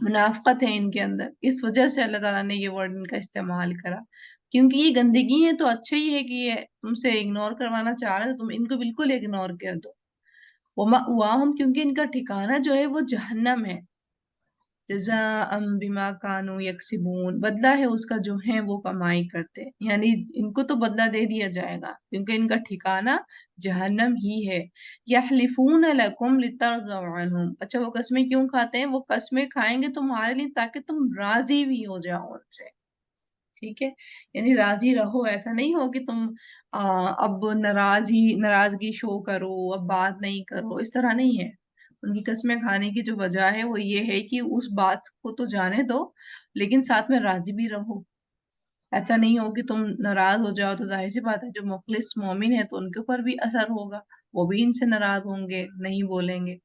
منافقت ہے ان کے اندر، اس وجہ سے اللہ تعالیٰ نے یہ ورڈ ان کا استعمال کرا، کیونکہ یہ گندگی ہے تو اچھا ہی ہے کہ یہ تم سے اگنور کروانا چاہ رہا ہے تو تم ان کو بالکل اگنور کر دو۔ وَمَأْوَاهُمْ، کیونکہ ان کا ٹھکانہ جو ہے وہ جہنم ہے، جزاء بما كانوا یکسبون، بدلہ ہے اس کا جو ہے وہ کمائی کرتے، یعنی ان کو تو بدلہ دے دیا جائے گا کیونکہ ان کا ٹھکانہ جہنم ہی ہے۔ یحلفون لکم لترضوا عنہم، اچھا وہ قسمیں کیوں کھاتے ہیں؟ وہ قسمیں کھائیں گے تمہارے لیے تاکہ تم راضی بھی ہو جاؤ ان سے، ٹھیک ہے، یعنی راضی رہو، ایسا نہیں ہو کہ تم اب ناراضگی شو کرو، اب بات نہیں کرو، اس طرح نہیں ہے۔ ان کی قسمیں کھانے کی جو وجہ ہے وہ یہ ہے کہ اس بات کو تو جانے دو لیکن ساتھ میں راضی بھی رہو، ایسا نہیں ہو کہ تم ناراض ہو جاؤ تو ظاہر سی بات ہے جو مخلص مومن ہے تو ان کے اوپر بھی اثر ہوگا، وہ بھی ان سے ناراض ہوں گے، نہیں بولیں گے،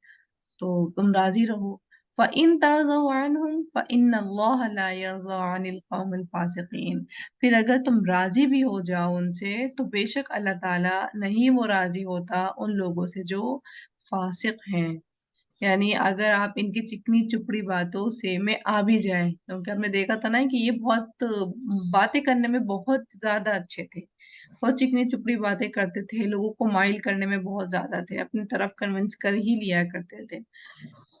تو تم راضی رہو۔ فَإِن تَرْضَوْا عَنْهُمْ فَإِنَّ اللَّهَ لَا يَرْضَىٰ عَنِ الْقَوْمِ الْفَاسِقِينَ، پھر اگر تم راضی بھی ہو جاؤ ان سے تو بے شک اللہ تعالیٰ نہیں وہ راضی ہوتا ان لوگوں سے جو فاسق ہیں، یعنی اگر آپ ان کی چکنی چپڑی باتوں سے میں آ بھی جائیں، کیونکہ ہم نے دیکھا تھا نا کہ یہ بہت باتیں کرنے میں بہت زیادہ اچھے تھے، بہت چکنی چپڑی باتیں کرتے تھے، لوگوں کو مائل کرنے میں بہت زیادہ تھے، اپنی طرف کنونس کر ہی لیا کرتے تھے،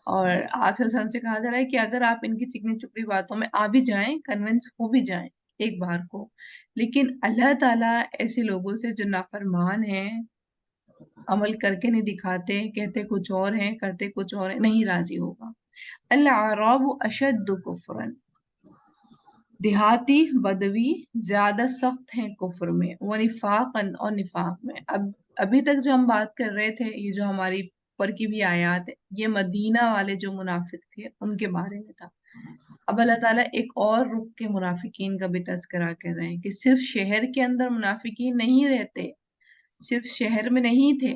اور آپ سے سے کہا جا رہا ہے کہ اگر آپ ان کی چکنی چپڑی باتوں میں آ بھی جائیں، کنونس ہو بھی جائیں ایک بار کو، لیکن اللہ تعالیٰ ایسے لوگوں سے جو نافرمان ہیں، عمل کر کے نہیں دکھاتے، کہتے کچھ اور ہیں کرتے کچھ اور ہیں، نہیں راضی ہوگا۔ الاعراب اشد کفرن، دیہاتی بدوی زیادہ سخت ہیں کفر میں، ونفاقن، اور نفاق میں۔ ابھی تک جو ہم بات کر رہے تھے، یہ جو ہماری پر کی بھی آیات ہے، یہ مدینہ والے جو منافق تھے ان کے بارے میں تھا۔ اب اللہ تعالیٰ ایک اور رخ کے منافقین کا بھی تذکرہ کر رہے ہیں کہ صرف شہر کے اندر منافقین نہیں رہتے، صرف شہر میں نہیں تھے،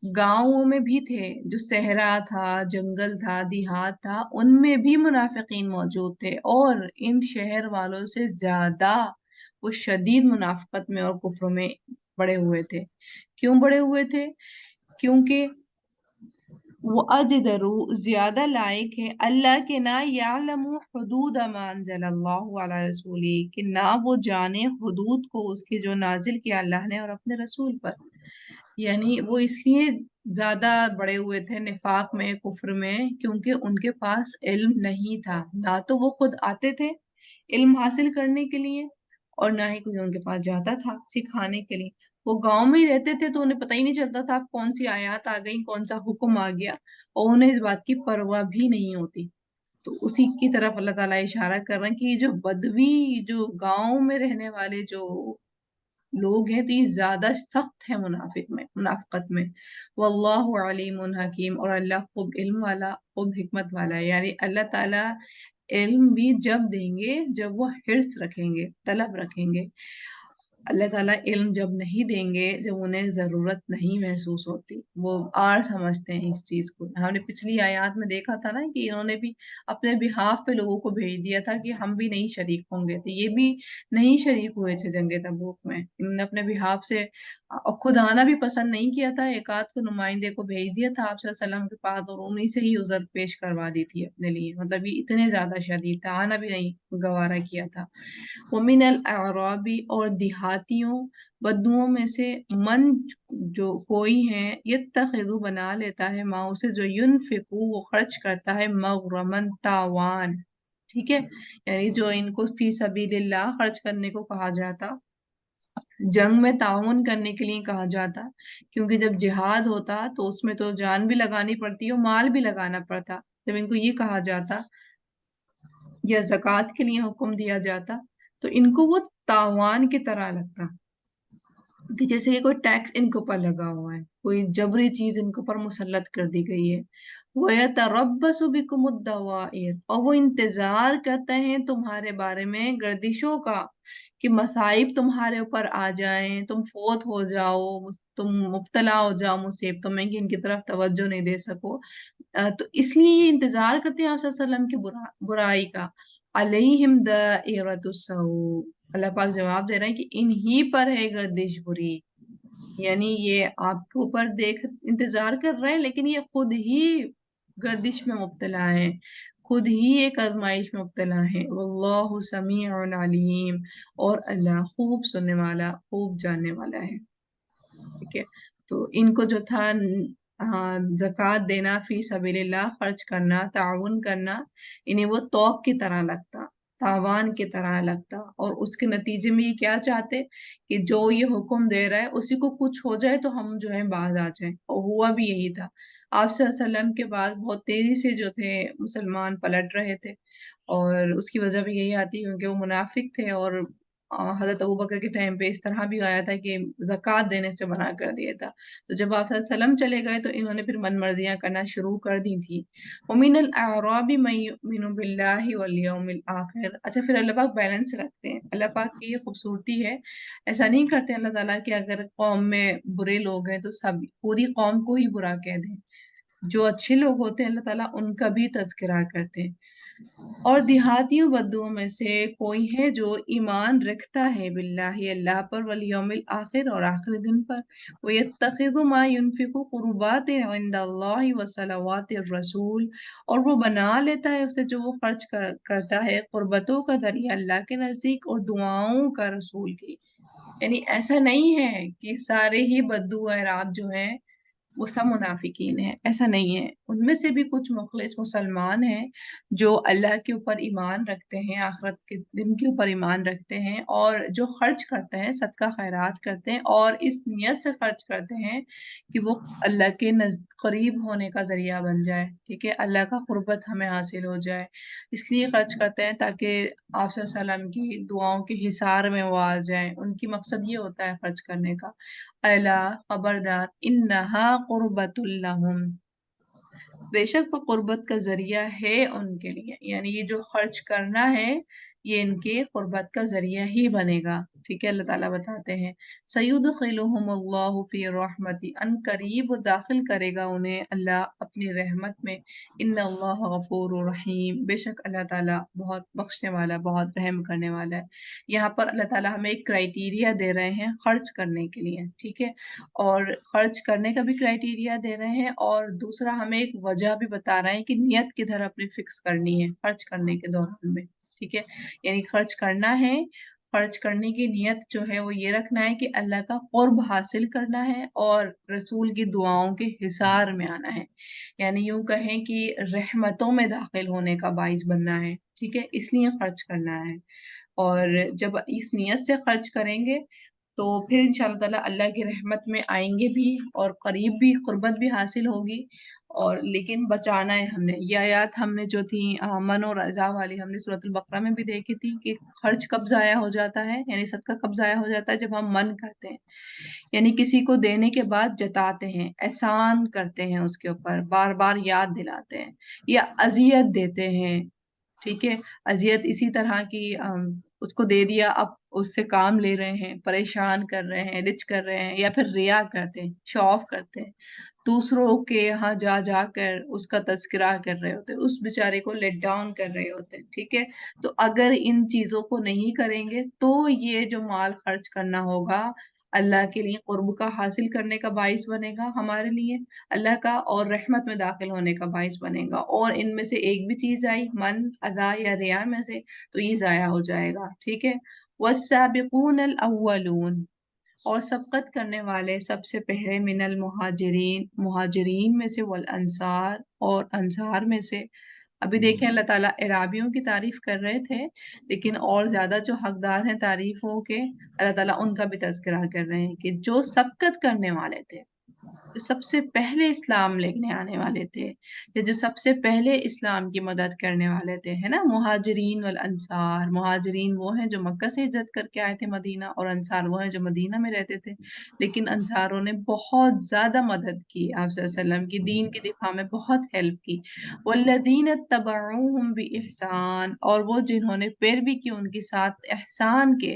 گاؤں میں بھی تھے، جو صحرا تھا، جنگل تھا، دیہات تھا، ان میں بھی منافقین موجود تھے، اور ان شہر والوں سے زیادہ وہ شدید منافقت میں اور کفر میں بڑے ہوئے تھے۔ کیوں بڑے ہوئے تھے؟ کیونکہ وہ اجدرو، زیادہ لائق ہے، اللہ کے نہ یعلم حدود ما انزل اللہ علی رسولی، کہ نہ وہ جانے حدود کو اس کے جو نازل کیا اللہ نے اور اپنے رسول پر، یعنی وہ اس لیے زیادہ بڑے ہوئے تھے نفاق میں، کفر میں، کیونکہ ان کے پاس علم نہیں تھا، نہ تو وہ خود آتے تھے علم حاصل کرنے کے لیے اور نہ ہی کوئی ان کے پاس جاتا تھا سکھانے کے لیے، وہ گاؤں میں ہی رہتے تھے تو انہیں پتہ ہی نہیں چلتا تھا کون سی آیات آ گئی، کون سا حکم آ گیا، اور انہیں اس بات کی پرواہ بھی نہیں ہوتی۔ تو اسی کی طرف اللہ تعالیٰ اشارہ کر رہے ہیں کہ یہ جو بدوی، جو گاؤں میں رہنے والے جو لوگ ہیں، تو یہ زیادہ سخت ہیں منافقت میں۔ واللہ علیم حکیم، اور اللہ خوب علم والا، خوب حکمت والا ہے، یعنی اللہ تعالیٰ علم بھی جب دیں گے جب وہ حرص رکھیں گے، طلب رکھیں گے، اللہ تعالیٰ علم جب نہیں دیں گے جب انہیں ضرورت نہیں محسوس ہوتی، وہ آر سمجھتے ہیں اس چیز کو۔ ہم نے پچھلی آیات میں دیکھا تھا نا کہ انہوں نے بھی اپنے بہاف پہ لوگوں کو بھیج دیا تھا کہ ہم بھی نہیں شریک ہوں گے، تو یہ بھی نہیں شریک ہوئے تھے جنگ تبوک میں، انہوں نے اپنے بہاف سے اور خود آنا بھی پسند نہیں کیا تھا، ایک آدھ کو نمائندے کو بھیج دیا تھا آپ صلی اللہ علیہ وسلم کے پاس، اور انہیں سے ہی عذر پیش کروا دی تھی اپنے لیے، مطلب یہ اتنے زیادہ شدید تھا، آنا بھی نہیں گوارا کیا تھا۔ ومن الاعرابی، اور دیہاتیوں بدوؤں میں سے، من جو کوئی ہے، یتخذو بنا لیتا ہے، ما اسے جو ینفقو وہ خرچ کرتا ہے، مغرمن تاوان، ٹھیک ہے، یعنی جو ان کو فی سبیل اللہ خرچ کرنے کو کہا جاتا، جنگ میں تعاون کرنے کے لیے کہا جاتا، کیونکہ جب جہاد ہوتا تو اس میں تو جان بھی لگانی پڑتی ہے اور مال بھی لگانا پڑتا، جب ان کو یہ کہا جاتا یا زکوٰۃ کے لیے حکم دیا جاتا تو ان کو وہ تاوان کی طرح لگتا، کہ جیسے کہ کوئی ٹیکس ان کے اوپر لگا ہوا ہے، کوئی جبری چیز ان کے اوپر مسلط کر دی گئی ہے۔ وَيَتَرَبَّصُ بِكُمُ الدَّوَائِرَ، اور وہ انتظار کرتے ہیں تمہارے بارے میں گردشوں کا، کہ مصائب تمہارے اوپر آ جائیں، تم فوت ہو جاؤ، تم مبتلا ہو جاؤ مصیبتوں میں کہ ان کی طرف توجہ نہیں دے سکو، تو اس لیے یہ انتظار کرتے ہیں آپ صلی اللہ علیہ وسلم کی برائی کا۔ علیہم دائرۃ السوء، اللہ پاک جواب دے رہے ہیں کہ انہی پر ہے گردش بری، یعنی یہ آپ کے اوپر انتظار کر رہے ہیں لیکن یہ خود ہی گردش میں مبتلا ہے، خود ہی ایک آزمائش میں مبتلا ہیں، واللہ سمیع علیم، اور اللہ خوب سننے والا، خوب جاننے والا ہے۔ ٹھیک ہے، تو ان کو جو تھا زکوٰۃ دینا، فی سبیل اللہ خرچ کرنا، تعاون کرنا، انہیں وہ توق کی طرح لگتا، تاوان کی طرح لگتا، اور اس کے نتیجے میں یہ کیا چاہتے کہ جو یہ حکم دے رہا ہے اسی کو کچھ ہو جائے تو ہم جو ہے باز آ جائیں، اور ہوا بھی یہی تھا۔ آپ صلی اللہ علیہ وسلم کے بعد بہت تیزی سے جو تھے مسلمان پلٹ رہے تھے، اور اس کی وجہ بھی یہی آتی کیونکہ وہ منافق تھے، اور حضرت ابوبکر کے ٹائم پہ اس طرح بھی آیا تھا کہ زکوٰۃ دینے سے منع کر دیا تھا۔ تو جب آپ صلی اللہ علیہ وسلم چلے گئے تو انہوں نے پھر من مرضیاں کرنا شروع کر دی تھی۔ وَمِنَ الْأَعْرَابِ مَن يُؤْمِنُ بِاللَّهِ وَالْيَوْمِ الْآخِرِ۔ اچھا، پھر اللہ پاک بیلنس رکھتے ہیں، اللہ پاک کی یہ خوبصورتی ہے، ایسا نہیں کرتے اللہ تعالیٰ کہ اگر قوم میں برے لوگ ہیں تو سب پوری قوم کو ہی برا کہہ دیں۔ جو اچھے لوگ ہوتے ہیں اللہ تعالیٰ ان کا بھی تذکرہ کرتے ہیں۔ اور دیہاتیوں بدوؤں میں سے کوئی ہے جو ایمان رکھتا ہے باللہ، اللہ پر، والیوم الآخر، اور آخری دن پر، وَيَتَّخِذُ مَا يُنْفِقُ قُرُبَاتٍ عِنْدَ اللَّهِ وَصَلَوَاتِ الرَّسُولِ، اور وہ بنا لیتا ہے اسے جو وہ خرچ کرتا ہے قربتوں کا ذریعہ اللہ کے نزدیک اور دعاؤں کا رسول کی۔ یعنی ایسا نہیں ہے کہ سارے ہی بدو اعراب جو ہیں وہ سب منافقین ہیں، ایسا نہیں ہے، ان میں سے بھی کچھ مخلص مسلمان ہیں جو اللہ کے اوپر ایمان رکھتے ہیں، آخرت کے دن کے اوپر ایمان رکھتے ہیں، اور جو خرچ کرتے ہیں، صدقہ خیرات کرتے ہیں، اور اس نیت سے خرچ کرتے ہیں کہ وہ اللہ کے قریب ہونے کا ذریعہ بن جائے، ٹھیک ہے، اللہ کا قربت ہمیں حاصل ہو جائے، اس لیے خرچ کرتے ہیں تاکہ آپ صلی اللہ علیہ وسلم کی دعاؤں کے حصار میں وہ آ جائیں، ان کی مقصد یہ ہوتا ہے خرچ کرنے کا۔ الا، خبردار، انہا قربت لہم، بے شک وہ قربت کا ذریعہ ہے ان کے لیے، یعنی یہ جو خرچ کرنا ہے یہ ان کے قربت کا ذریعہ ہی بنے گا، ٹھیک ہے۔ اللہ تعالیٰ بتاتے ہیں سیدخلہم اللہ فی رحمتی، ان قریب داخل کرے گا انہیں اللہ اپنی رحمت میں، ان اللہ غفور رحیم، بے شک اللہ تعالیٰ بہت بخشنے والا، بہت رحم کرنے والا ہے۔ یہاں پر اللہ تعالیٰ ہمیں ایک کرائیٹیریا دے رہے ہیں خرچ کرنے کے لیے، ٹھیک ہے، اور خرچ کرنے کا بھی کرائیٹیریا دے رہے ہیں، اور دوسرا ہمیں ایک وجہ بھی بتا رہے ہیں کہ نیت کدھر اپنی فکس کرنی ہے خرچ کرنے کے دوران میں، ٹھیک ہے، یعنی خرچ کرنا ہے، خرچ کرنے کی نیت جو ہے وہ یہ رکھنا ہے کہ اللہ کا قرب حاصل کرنا ہے اور رسول کی دعاؤں کے حصار میں آنا ہے، یعنی یوں کہیں کہ رحمتوں میں داخل ہونے کا باعث بننا ہے، ٹھیک ہے، اس لیے خرچ کرنا ہے۔ اور جب اس نیت سے خرچ کریں گے تو پھر انشاءاللہ تعالیٰ اللہ کی رحمت میں آئیں گے بھی، اور قریب بھی، قربت بھی حاصل ہوگی، اور لیکن بچانا ہے ہم نے۔ یہ آیات ہم نے جو تھی من اور رضا والی، ہم نے سورۃ البقرہ میں بھی دیکھی تھی کہ خرچ کب ضائع ہو جاتا ہے، یعنی صدقہ کب ضائع ہو جاتا ہے، جب ہم من کرتے ہیں، یعنی کسی کو دینے کے بعد جتاتے ہیں، احسان کرتے ہیں اس کے اوپر، بار بار یاد دلاتے ہیں، یا اذیت دیتے ہیں، ٹھیک ہے، اذیت اسی طرح کی اس کو دے دیا، اب اس سے کام لے رہے ہیں، پریشان کر رہے ہیں، رچ کر رہے ہیں، یا پھر ریا کرتے ہیں، شو آف کرتے ہیں، دوسروں کے یہاں جا جا کر اس کا تذکرہ کر رہے ہوتے ہیں، اس بیچارے کو لیٹ ڈاؤن کر رہے ہوتے ہیں، ٹھیک ہے۔ تو اگر ان چیزوں کو نہیں کریں گے تو یہ جو مال خرچ کرنا ہوگا اللہ کے لیے قرب کا حاصل کرنے کا باعث بنے گا ہمارے لیے اللہ کا، اور رحمت میں داخل ہونے کا باعث بنے گا، اور ان میں سے ایک بھی چیز آئی من، ادا یا ریا میں سے تو یہ ضائع ہو جائے گا، ٹھیک ہے۔ والسابقون الاولون، اور سبقت کرنے والے سب سے پہلے من المہاجرین، مہاجرین میں سے، والانصار، اور انصار میں سے۔ ابھی دیکھیں اللہ تعالیٰ عرابیوں کی تعریف کر رہے تھے، لیکن اور زیادہ جو حقدار ہیں تعریفوں کے اللہ تعالیٰ ان کا بھی تذکرہ کر رہے ہیں کہ جو سبقت کرنے والے تھے، جو سب سے پہلے اسلام لینے آنے والے تھے، یا جو سب سے پہلے اسلام کی مدد کرنے والے تھے، ہے نا، مہاجرین والانصار، مہاجرین وہ ہیں جو مکہ سے ہجرت کر کے آئے تھے مدینہ، اور انصار وہ ہیں جو مدینہ میں رہتے تھے، لیکن انصاروں نے بہت زیادہ مدد کی آپ صلی اللہ علیہ وسلم کی دین کی دفاع میں، بہت ہیلپ کی۔ والذین اتبعوہم بإحسان، اور وہ جنہوں نے پیروی کی ان کے ساتھ احسان کے،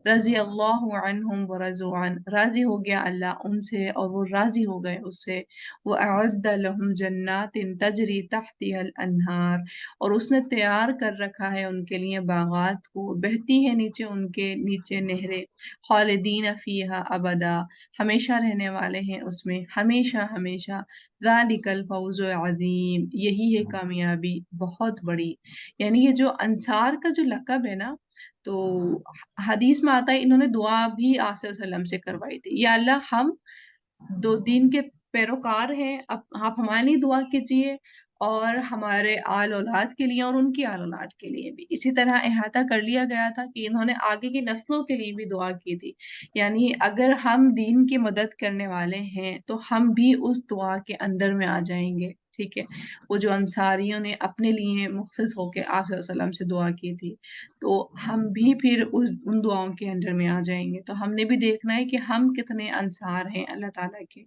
رضی اللہ عنہم ورضوا عنہ، راضی ہو گیا اللہ ان سے اور وہ راضی ہو ہو گئے اس سے. وَأَعَدَّ لَهُمْ جَنَّاتٍ تَجْرِي تَحْتِهَا الْأَنْهَارُ، اور اس نے تیار کر رکھا ہے ان کے لیے باغات کو، بہتی ہے نیچے ان کے نیچے نہریں. خالدین فیہا ابدا، ہمیشہ رہنے والے ہیں اس میں ہمیشہ ہمیشہ. ذالک الفوز العظیم، یہی ہے کامیابی بہت بڑی. یعنی یہ جو انصار کا جو لقب ہے نا، تو حدیث میں آتا ہے انہوں نے دعا بھی آپ صلی اللہ علیہ وسلم سے کروائی تھی، یا اللہ ہم دو دین کے پیروکار ہیں، اب آپ ہمارے لیے دعا کیجیے اور ہمارے آل اولاد کے لیے اور ان کی آل اولاد کے لیے بھی. اسی طرح احاطہ کر لیا گیا تھا کہ انہوں نے آگے کی نسلوں کے لیے بھی دعا کی تھی. یعنی اگر ہم دین کی مدد کرنے والے ہیں تو ہم بھی اس دعا کے اندر میں آ جائیں گے. ٹھیک ہے، وہ جو انصاریوں نے اپنے لیے مخصص ہو کے آپ صلی اللہ علیہ وسلم سے دعا کی تھی، تو ہم بھی پھر ان دعاؤں کے اندر میں آ جائیں گے. تو ہم نے بھی دیکھنا ہے کہ ہم کتنے انصار ہیں اللہ تعالیٰ کے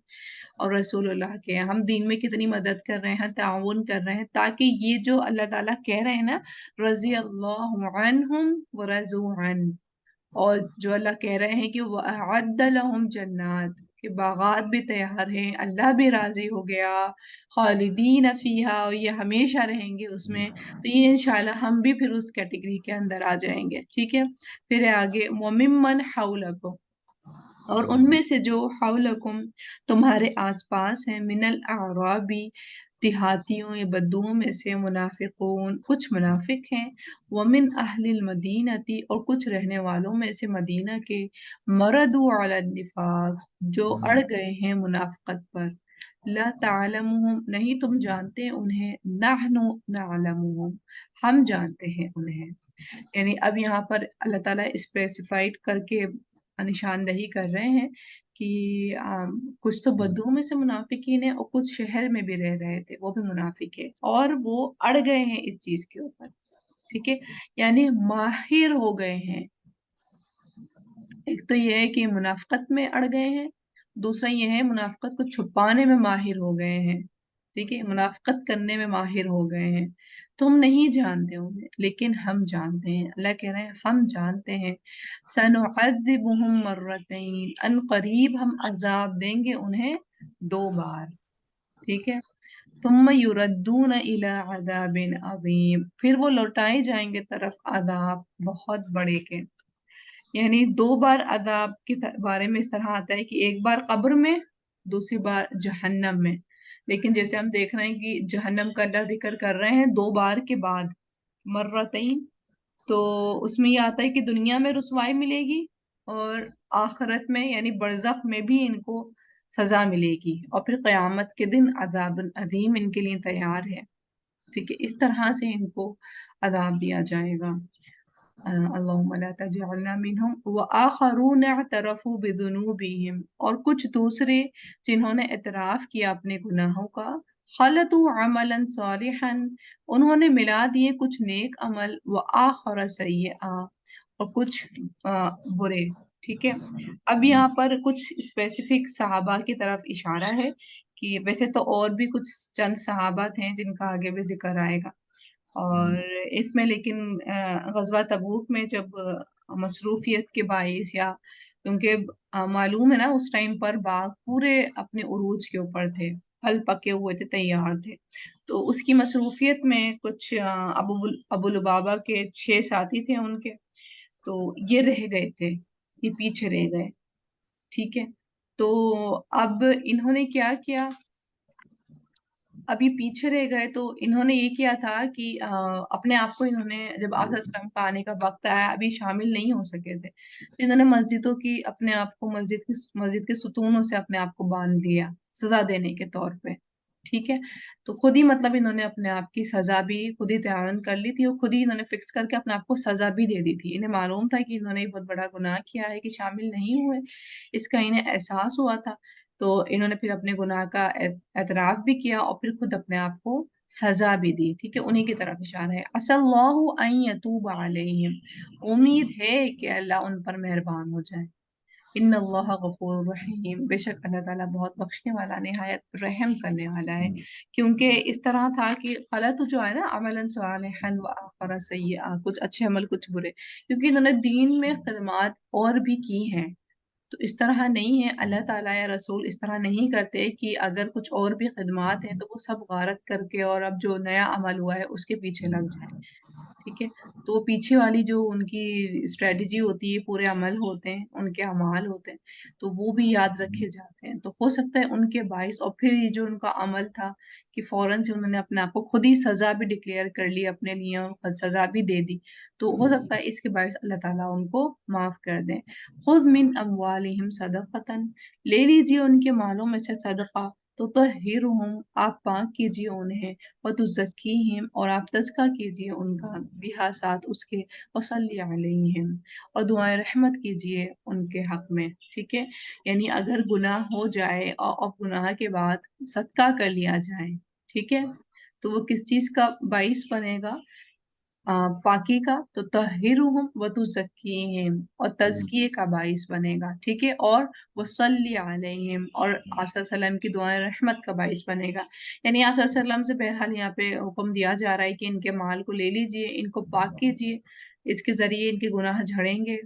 اور رسول اللہ کے، ہم دین میں کتنی مدد کر رہے ہیں، تعاون کر رہے ہیں، تاکہ یہ جو اللہ تعالیٰ کہہ رہے ہیں نا، رضی اللہ عنہم ورضوا عنہ، اور جو اللہ کہہ رہے ہیں کہ وَأَعَدَّ لَهُمْ جَنَّاتٍ، کہ باغات بھی تیار ہیں، اللہ بھی راضی ہو گیا، خالدین فیہا، اور یہ ہمیشہ رہیں گے اس میں. تو یہ انشاءاللہ ہم بھی پھر اس کیٹیگری کے اندر آ جائیں گے. ٹھیک ہے، پھر آگے وَمِمَّنْ حَوْلَكُمْ، اور ان میں سے جو حولکم تمہارے آس پاس ہیں، من الاعرابی دیہاتیوں یا بدوؤں میں سے، منافقون کچھ منافق ہیں، ومن اہل المدینتی اور کچھ رہنے والوں میں سے مدینہ کے، مردوا علی النفاق جو اڑ گئے ہیں منافقت پر. لا تعلمهم، نہیں تم جانتے انہیں، نحن نعلمهم، ہم جانتے ہیں انہیں. یعنی اب یہاں پر اللہ تعالیٰ اسپیسیفائڈ کر کے نشاندہی کر رہے ہیں کہ کچھ تو بدو میں سے منافقین ہیں اور کچھ شہر میں بھی رہ رہے تھے وہ بھی منافق ہے، اور وہ اڑ گئے ہیں اس چیز کے اوپر. ٹھیک ہے، یعنی ماہر ہو گئے ہیں. ایک تو یہ ہے کہ منافقت میں اڑ گئے ہیں، دوسرا یہ ہے منافقت کو چھپانے میں ماہر ہو گئے ہیں. ٹھیک ہے، منافقت کرنے میں ماہر ہو گئے ہیں. تم نہیں جانتے انہیں لیکن ہم جانتے ہیں. اللہ کہہ رہے ہیں ہم جانتے ہیں. سنعذبهم مرتين، ان قریب ہم عذاب دیں گے انہیں 2 بار. ٹھیک ہے، ثم يردون الى عذاب عظیم، پھر وہ لوٹائے جائیں گے طرف عذاب بہت بڑے کے. یعنی 2 بار عذاب کے بارے میں اس طرح آتا ہے کہ ایک بار قبر میں، دوسری بار جہنم میں. لیکن جیسے ہم دیکھ رہے ہیں کہ جہنم کا اللہ ذکر کر رہے ہیں 2 بار کے بعد، مرتين، تو اس میں یہ آتا ہے کہ دنیا میں رسوائی ملے گی اور آخرت میں یعنی برزخ میں بھی ان کو سزا ملے گی، اور پھر قیامت کے دن عذاب عظیم ان کے لیے تیار ہے. ٹھیک ہے، اس طرح سے ان کو عذاب دیا جائے گا. اللہم لا تجعلنا منہم. وآخرون اعترفوا بذنوبہم، اور کچھ دوسرے جنہوں نے اعتراف کیا اپنے گناہوں کا، خلطوا عملا صالحا، انہوں نے ملا دیے کچھ نیک عمل، وآخر سیئا، اور کچھ برے. ٹھیک ہے، اب یہاں پر کچھ اسپیسیفک صحابہ کی طرف اشارہ ہے، کہ ویسے تو اور بھی کچھ چند صحابات ہیں جن کا آگے بھی ذکر آئے گا. اور اس میں لیکن غزوہ تبوک میں جب مصروفیت کے باعث، یا کیونکہ معلوم ہے نا اس ٹائم پر باغ پورے اپنے عروج کے اوپر تھے، پھل پکے ہوئے تھے، تیار تھے، تو اس کی مصروفیت میں کچھ ابو لبابہ کے 6 ساتھی تھے ان کے، تو یہ رہ گئے تھے، یہ پیچھے رہ گئے. ٹھیک ہے، تو اب انہوں نے کیا کیا، ابھی پیچھے رہ گئے تو انہوں نے یہ کیا تھا کہ اپنے آپ کو انہوں نے، جب آپ اسلم کا آنے کا وقت آیا ابھی شامل نہیں ہو سکے تھے، تو انہوں نے مسجدوں کی اپنے آپ کو مسجد کے ستونوں سے اپنے آپ کو باندھ لیا سزا دینے کے طور پہ. ٹھیک ہے، تو خود ہی مطلب انہوں نے اپنے آپ کی سزا بھی خود ہی تعین کر لی تھی، اور خود ہی انہوں نے فکس کر کے اپنے آپ کو سزا بھی دے دی تھی. انہیں معلوم تھا کہ انہوں نے بہت بڑا گناہ کیا ہے کہ شامل نہیں ہوئے، اس کا انہیں احساس ہوا تھا. تو انہوں نے پھر اپنے گناہ کا اعتراف بھی کیا اور پھر خود اپنے آپ کو سزا بھی دی. ٹھیک ہے، انہی کی طرف اشارہ ہے. عسى الله ان يتوب عليهم، امید ہے کہ اللہ ان پر مہربان ہو جائے. ان اللہ غفور رحیم، بے شک اللہ تعالیٰ بہت بخشنے والا، نہایت رحم کرنے والا ہے. کیونکہ اس طرح تھا کہ غلط جو ہے نا، عملا صالحا وآخر سیئا، کچھ اچھے عمل کچھ برے، کیونکہ انہوں نے دین میں خدمات اور بھی کی ہیں. تو اس طرح نہیں ہے، اللہ تعالیٰ یا رسول اس طرح نہیں کرتے کہ اگر کچھ اور بھی خدمات ہیں تو وہ سب غارت کر کے اور اب جو نیا عمل ہوا ہے اس کے پیچھے لگ جائیں، ٹھیک ہے؟ تو پیچھے والی جو ان کی اسٹریٹجی ہوتی ہے، پورے عمل ہوتے ہیں، ان کے اعمال ہوتے ہیں، تو وہ بھی یاد رکھے جاتے ہیں۔ تو ہو سکتا ہے ان کے باعث، اور پھر یہ جو ان کا عمل تھا کہ فوراً سے انہوں نے اپنے آپ کو خود ہی سزا بھی ڈکلیئر کر لی اپنے لیے اور سزا بھی دے دی، تو ہو سکتا ہے اس کے باعث اللہ تعالیٰ ان کو معاف کر دیں۔ خُذْ مِنْ أَمْوَالِهِمْ صَدَقَةً، لے لیجیے ان کے مالوں میں سے صدقہ، تطہرہم، آپ پاک کیجیے انہیں، وتزکیہم، اور آپ تزکیہ کیجیے ان کا، بہا، ساتھ اس کے، وصلی علیہم، اور دعائیں رحمت کیجیے ان کے حق میں، ٹھیک ہے؟ یعنی اگر گناہ ہو جائے اور اب گناہ کے بعد صدقہ کر لیا جائے، ٹھیک ہے، تو وہ کس چیز کا باعث بنے گا؟ پاکی کا، تو تطہرہم وتزکیہم، اور تزکیے کا باعث بنے گا، ٹھیک ہے؟ اور وصلی علیہم، اور آپ صلی اللہ علیہ وسلم کی دعائیں رحمت کا باعث بنے گا۔ یعنی آپ صلی اللہ علیہ وسلم سے بہرحال یہاں پہ حکم دیا جا رہا ہے کہ ان کے مال کو لے لیجئے، ان کو پاک کیجئے، اس کے ذریعے ان کے گناہ جھڑیں گے،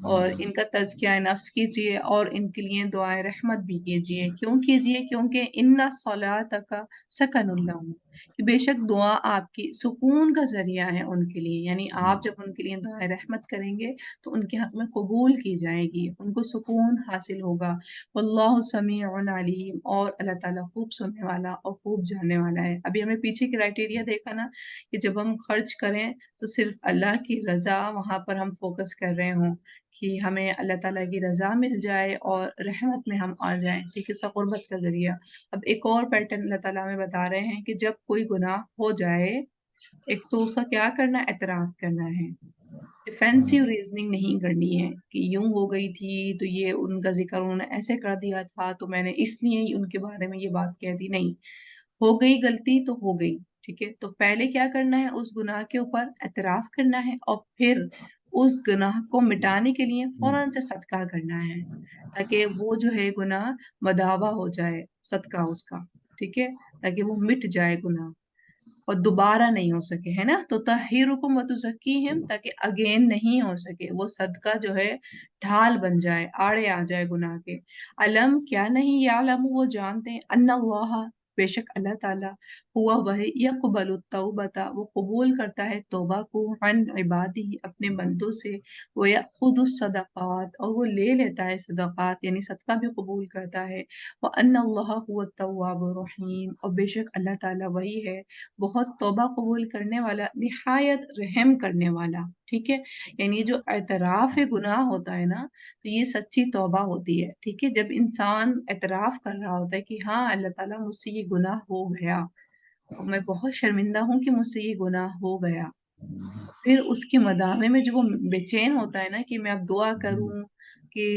اور ان کا تزکیہ نفس کیجئے، اور ان کے لیے دعائیں رحمت بھی کیجئے۔ کیوں کیجئے؟ کیونکہ ان صلاتک سکن لہم، کہ بے شک دعا آپ کی سکون کا ذریعہ ہے ان کے لیے، یعنی آپ جب ان کے لیے دعائیں رحمت کریں گے تو ان کے حق میں قبول کی جائے گی، ان کو سکون حاصل ہوگا۔ واللہ سمیع علیم، اور اللہ تعالیٰ خوب سننے والا اور خوب جاننے والا ہے۔ ابھی ہم نے پیچھے کرائٹیریا دیکھا نا کہ جب ہم خرچ کریں تو صرف اللہ کی رضا وہاں پر ہم فوکس کر رہے ہوں، کہ ہمیں اللہ تعالیٰ کی رضا مل جائے اور رحمت میں ہم آ جائیں، ٹھیک ہے، قربت کا ذریعہ۔ اب ایک اور پیٹرن اللہ تعالیٰ ہمیں بتا رہے ہیں کہ جب کوئی گناہ ہو جائے، ایک تو اس کا کیا کرنا ہے؟ اعتراف کرنا ہے، ڈیفینسو ریزننگ نہیں کرنی ہے کہ یوں ہو گئی تھی تو یہ ان کا ذکر انہوں نے ایسے کر دیا تھا تو میں نے اس لیے ہی ان کے بارے میں یہ بات کہہ دی، نہیں، ہو گئی غلطی تو ہو گئی، ٹھیک ہے؟ تو پہلے کیا کرنا ہے؟ اس گناہ کے اوپر اعتراف کرنا ہے، اور پھر اس گناہ کو مٹانے کے لیے فوراً سے صدقہ کرنا ہے، تاکہ وہ جو ہے گناہ مداوع ہو جائے، صدقہ اس کا، ٹھیک ہے، تاکہ وہ مٹ جائے گناہ اور دوبارہ نہیں ہو سکے، ہے نا؟ تو تطہیرکم وتزکیہم، تاکہ اگین نہیں ہو سکے، وہ صدقہ جو ہے ڈھال بن جائے، آڑے آ جائے گناہ کے۔ علم، کیا نہیں، یعلم، وہ جانتے ہیں، ان اللہ، بے شک اللہ تعالیٰ، ہوا وہی، یقبل التوبۃ، وہ قبول کرتا ہے توبہ کو، عن عبادہ، اپنے بندوں سے، وہ یأخذ الصدقات، اور وہ لے لیتا ہے صدقات، یعنی صدقہ بھی قبول کرتا ہے، وَأَنَّ اللَّهَ هُوَ التَّوَّابُ الرَّحِيمُ، اور بے شک اللہ تعالیٰ وہی ہے بہت توبہ قبول کرنے والا، نہایت رحم کرنے والا، ٹھیک ہے؟ یعنی جو اعتراف گناہ ہوتا ہے نا، تو یہ سچی توبہ ہوتی ہے، ٹھیک ہے؟ جب انسان اعتراف کر رہا ہوتا ہے کہ ہاں اللہ تعالیٰ مجھ سے یہ گناہ ہو گیا، اور میں بہت شرمندہ ہوں کہ مجھ سے یہ گناہ ہو گیا، پھر اس کے مداوع میں جو وہ بے چین ہوتا ہے نا کہ میں اب دعا کروں، کہ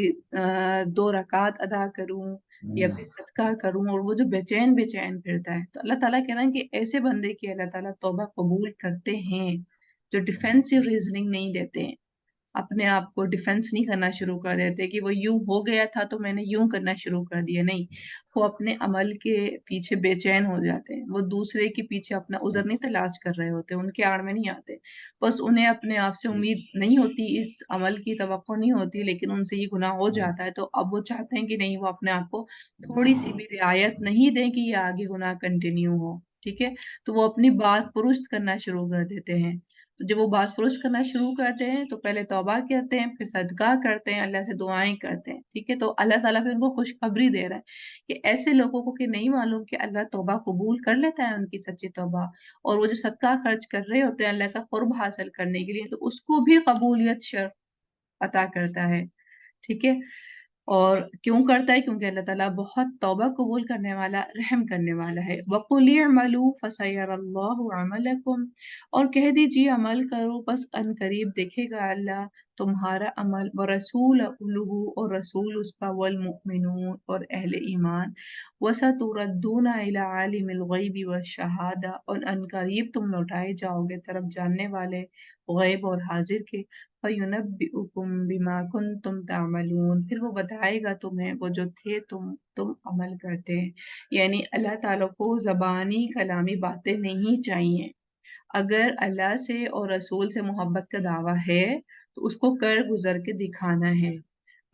2 رکعت ادا کروں یا پھر صدقہ کروں، اور وہ جو بے چین پھرتا ہے، تو اللہ تعالیٰ کہہ رہے ہیں کہ ایسے بندے کی اللہ تعالیٰ توبہ قبول کرتے ہیں جو ڈیفینسو ریزننگ نہیں دیتے ہیں، اپنے آپ کو ڈیفینس نہیں کرنا شروع کر دیتے کہ وہ یوں ہو گیا تھا تو میں نے یوں کرنا شروع کر دیا، نہیں، وہ اپنے عمل کے پیچھے بے چین ہو جاتے ہیں، وہ دوسرے کے پیچھے اپنا عذر نہیں تلاش کر رہے ہوتے، ان کے آڑ میں نہیں آتے، بس انہیں اپنے آپ سے امید نہیں ہوتی، اس عمل کی توقع نہیں ہوتی، لیکن ان سے یہ گناہ ہو جاتا ہے تو اب وہ چاہتے ہیں کہ نہیں، وہ اپنے آپ کو تھوڑی سی بھی رعایت نہیں دیں کہ یہ آگے گناہ کنٹینیو ہو، ٹھیک ہے؟ تو وہ اپنی بات پرست کرنا شروع کر دیتے ہیں، تو جب وہ باز پرس کرنا شروع کرتے ہیں تو پہلے توبہ کرتے ہیں، پھر صدقہ کرتے ہیں، اللہ سے دعائیں کرتے ہیں، ٹھیک ہے؟ تو اللہ تعالیٰ پھر ان کو خوشخبری دے رہا ہے کہ ایسے لوگوں کو کہ نہیں معلوم کہ اللہ توبہ قبول کر لیتا ہے ان کی سچی توبہ، اور وہ جو صدقہ خرچ کر رہے ہوتے ہیں اللہ کا قرب حاصل کرنے کے لیے، تو اس کو بھی قبولیت شرف عطا کرتا ہے، ٹھیک ہے؟ اور کیوں کرتا ہے؟ کیونکہ اللہ تعالیٰ بہت توبہ قبول کرنے والا، رحم کرنے والا ہے۔ وَقُلِ اعْمَلُوا فَسَيَرَى اللَّهُ عَمَلَكُمْ، اور کہہ دیجیے عمل کرو، بس ان قریب دیکھے گا اللہ تمہارا عمل، وَرَسُولُهُ، اور رسول اس کا، وَالْمُؤْمِنُونَ، اور اہل ایمان، وَسَتُرَدُّونَ إِلَىٰ عَالِمِ الْغَيْبِ وَالشَّهَادَةِ، اور ان قریب تم لوٹائے جاؤ گے طرف جاننے والے غیب اور حاضر کے، فَيُنَبِّئُكُم بِمَا كُنتُمْ تَعْمَلُونَ، پھر وہ بتائے گا تمہیں وہ جو تھے تم عمل کرتے ہیں، یعنی اللہ تعالیٰ کو زبانی کلامی باتیں نہیں چاہیے، اگر اللہ سے اور رسول سے محبت کا دعویٰ ہے تو اس کو کر گزر کے دکھانا ہے،